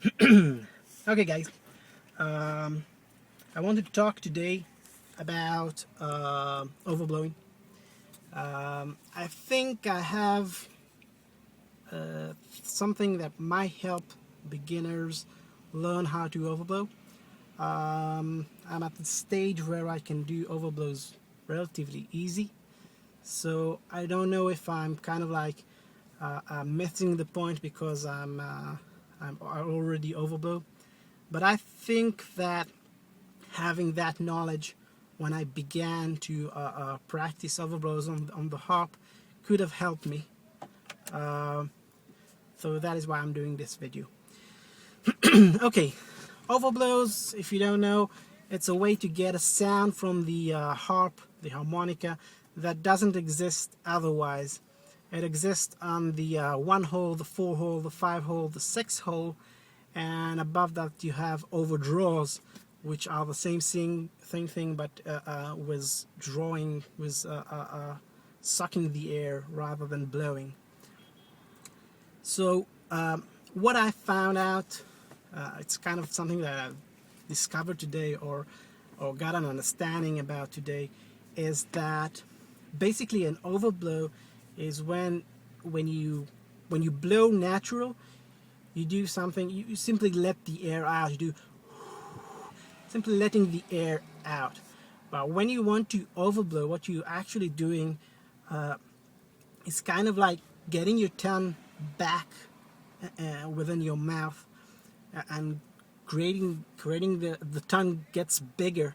Okay, guys. I wanted to talk today about overblowing. I think I have something that might help beginners learn how to overblow. I'm at the stage where I can do overblows relatively easy. So I don't know if I'm kind of like missing the point because I'm already overblow. But I think that having that knowledge when I began to practice overblows on the harp could have helped me. Uh, so that is why I'm doing this video. Okay, overblows, if you don't know, it's a way to get a sound from the harp, the harmonica, that doesn't exist otherwise. It exists on the 1 hole, the 4 hole, the 5 hole, the 6 hole, and above that you have overdraws, which are the same thing but with drawing, with sucking the air rather than blowing. So what I found out, it's kind of something that I discovered today, or got an understanding about today, is that basically an overblow is when you blow natural, you do something, you simply let the air out, you do simply letting the air out. But when you want to overblow, what you're actually doing is kind of like getting your tongue back within your mouth and creating the tongue gets bigger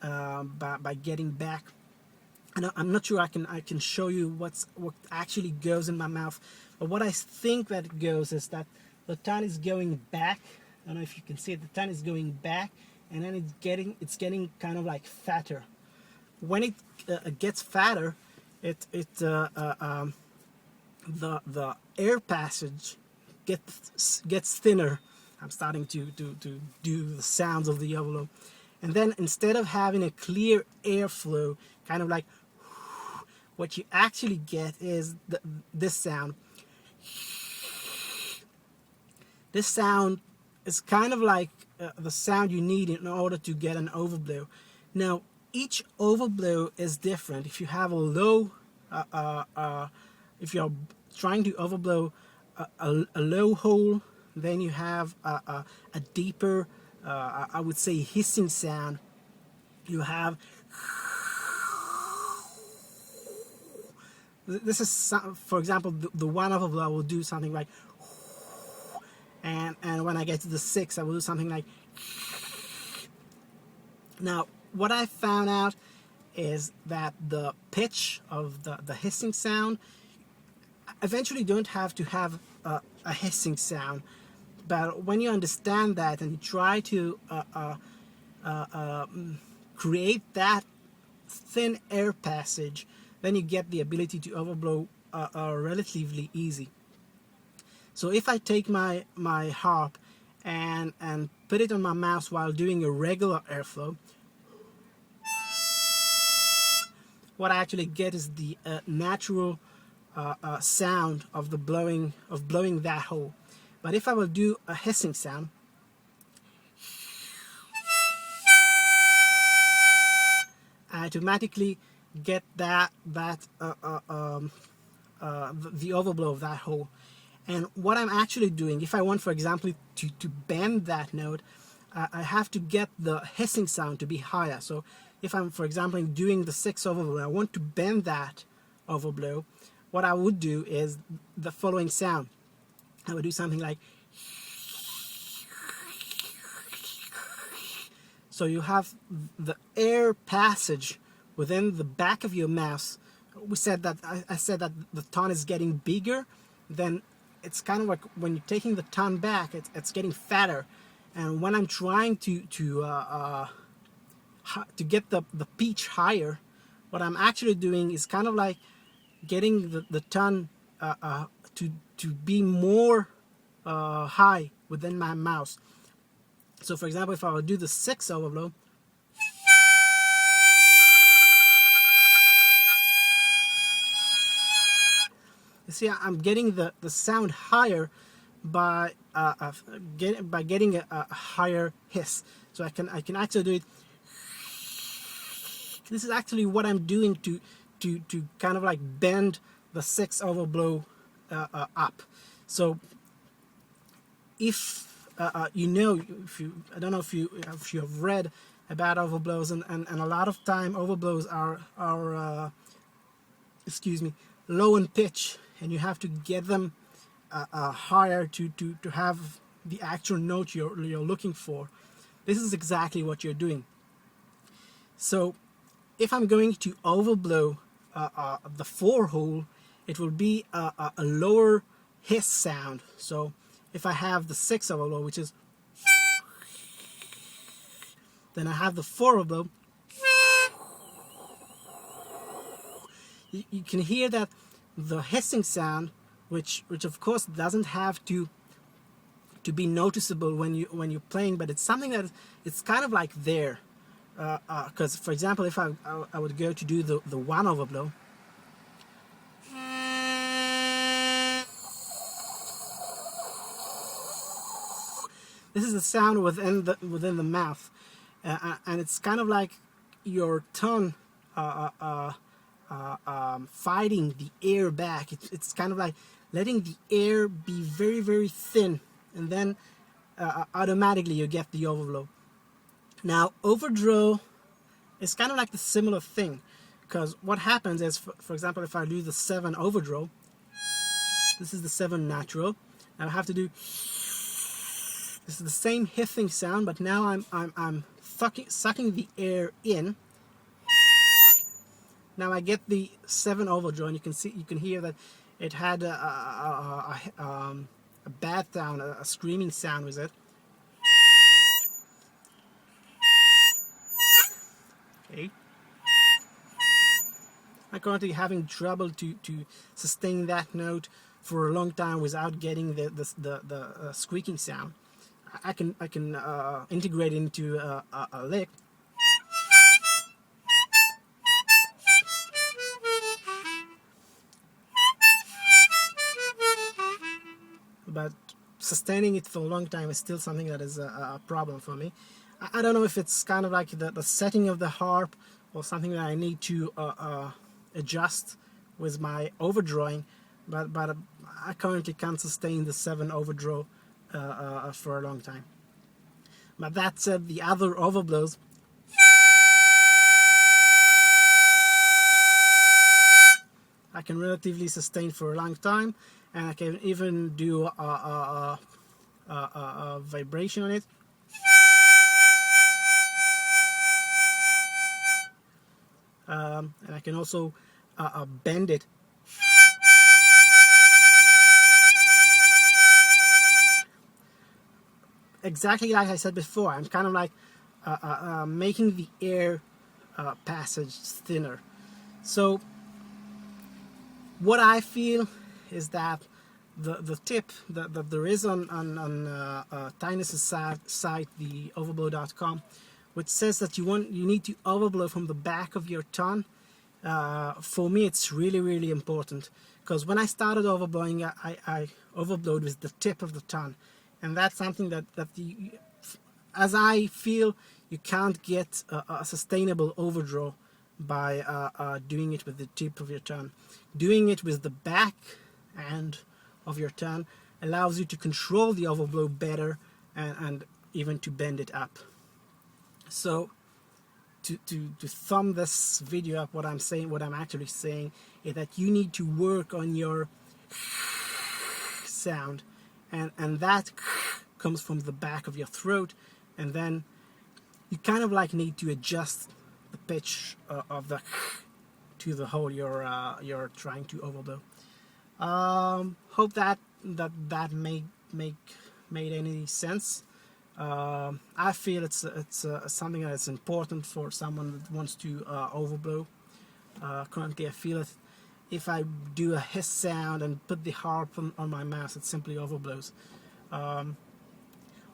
by getting back. And I'm not sure I can show you what actually goes in my mouth, but what I think that goes is that the tongue is going back. I don't know if you can see it. The tongue is going back, and then it's getting kind of like fatter. When it gets fatter, the air passage gets thinner. I'm starting to do the sounds of the overblow, and then instead of having a clear airflow, kind of like, what you actually get is this sound. This sound is kind of like the sound you need in order to get an overblow. Now, each overblow is different. If you have a low, if you're trying to overblow a low hole, then you have a deeper, I would say, hissing sound. You have, this is some, for example, the 1 overblow, I will do something like, and when I get to the 6, I will do something like. Now, what I found out is that the pitch of the hissing sound, eventually don't have to have a hissing sound, but when you understand that and you try to create that thin air passage, then you get the ability to overblow relatively easy. So if I take my harp and put it on my mouth while doing a regular airflow, what I actually get is the natural sound of the blowing that hole. But if I will do a hissing sound, I automatically get the overblow of that hole. And what I'm actually doing, if I want, for example, to bend that note, I have to get the hissing sound to be higher. So if I'm, for example, doing the 6 overblow, I want to bend that overblow, what I would do is the following sound. I would do something like, so you have the air passage within the back of your mouth. We said that, I said that the tongue is getting bigger, then it's kind of like when you're taking the tongue back, it's getting fatter. And when I'm trying to get the pitch higher, what I'm actually doing is kind of like getting the tongue to be more high within my mouth. So for example, if I would do the 6 overblow, you see I'm getting the sound higher, by getting a higher hiss. So I can actually do it. This is actually what I'm doing to kind of like bend the 6 overblow up. So if you know, if you, I don't know if you have read about overblows, and a lot of time overblows are excuse me, low in pitch, and you have to get them higher to have the actual note you're looking for. This is exactly what you're doing. So if I'm going to overblow the 4 hole, it will be a lower hiss sound. So if I have the 6 overblow, which is, then I have the 4 overblow, you can hear that the hissing sound, which of course doesn't have to be noticeable when you're playing, but it's something that it's kind of like there. Because for example, if I would go to do the 1 overblow, this is the sound within the mouth, and it's kind of like your tongue fighting the air back. It's kind of like letting the air be very, very thin, and then automatically you get the overblow. Now overdraw is kind of like the similar thing, because what happens is, for example, if I do the 7 overdraw, this is the 7 natural. Now I have to do, this is the same hissing sound, but now I'm sucking the air in. Now I get the 7 overdraw, and you can hear that it had a bad sound, a screaming sound with it. Okay. I'm currently having trouble to sustain that note for a long time without getting the squeaking sound. I can integrate it into a lick. But sustaining it for a long time is still something that is a problem for me. I don't know if it's kind of like the setting of the harp, or something that I need to adjust with my overdrawing, but I currently can't sustain the 7 overdraw for a long time. But that said, the other overblows, I can relatively sustain for a long time, and I can even do a vibration on it. And I can also bend it. Exactly like I said before, I'm kind of like making the air passage thinner. So what I feel is that the tip that there is on Tinus's site, the overblow.com, which says that you need to overblow from the back of your tongue. For me, it's really, really important, because when I started overblowing, I overblowed with the tip of the tongue, and that's something that as I feel, you can't get a sustainable overdraw by doing it with the tip of your tongue. Doing it with the back end of your tongue allows you to control the overblow better, and even to bend it up. So to thumb this video up, what I'm actually saying is that you need to work on your sound, and that comes from the back of your throat, and then you kind of like need to adjust the pitch of the to the hole you're trying to overblow. Hope that made any sense. I feel it's something that's important for someone that wants to overblow. Currently, I feel that if I do a hiss sound and put the harp on my mouth, it simply overblows.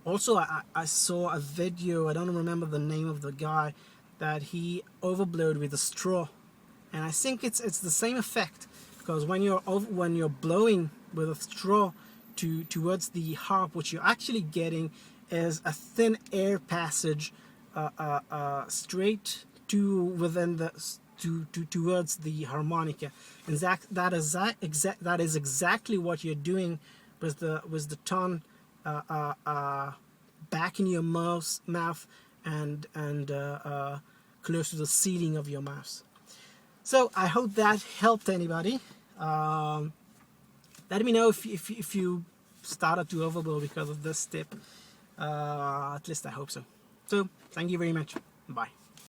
Also, I saw a video, I don't remember the name of the guy, that he overblowed with a straw, and I think it's the same effect, because when you're blowing with a straw, towards the harp, what you're actually getting is a thin air passage straight to within the towards the harmonica. And that is exactly what you're doing with the tongue back in your mouth and close to the ceiling of your mouth. So I hope that helped anybody. Let me know if you started to overblow because of this tip. At least I hope so. So thank you very much. Bye.